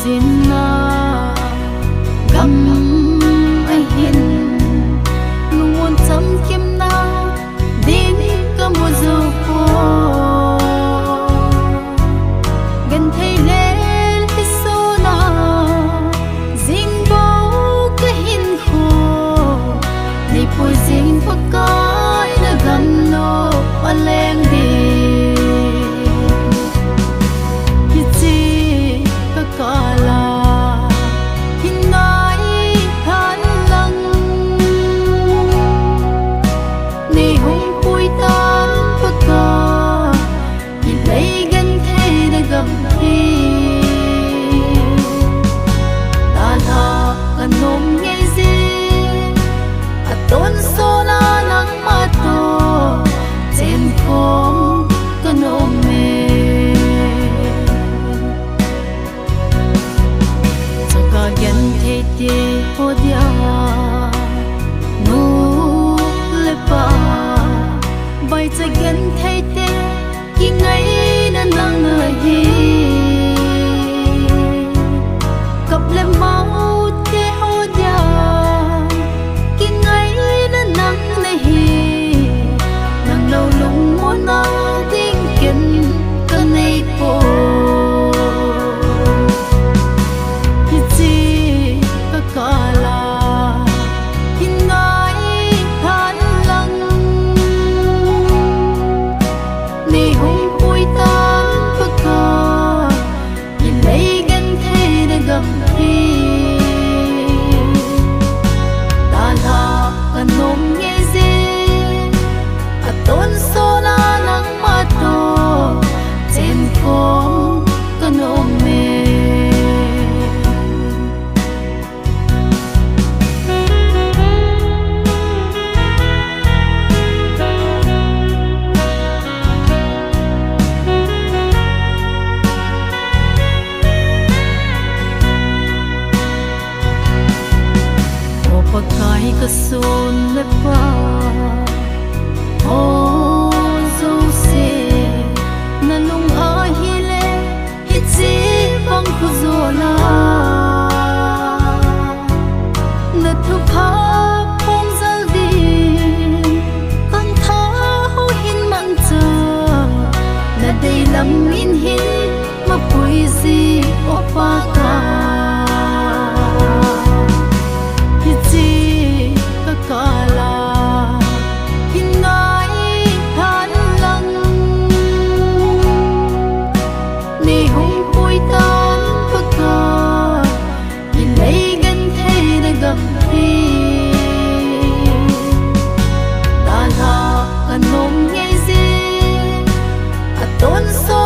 zin na gam ai hin lungon cham kim na din ka mo zo ko gan thei lel hi so na zing bo ka hin kho nei po zing pa kai na gam no paleng di bay cha gen thay te ki ngay na nang na hi cặp le mau te ho dia ki ngay na nang na hi nang lâu lung mo na ding ken ka nei po ki chi ka kala pakai kasun lepa oh zo se nalung ahile hitsi bang kuzola na thu pha phong zal di kan tha ho hin mang cha na dei lam min hin ma pui si opa ka Don't so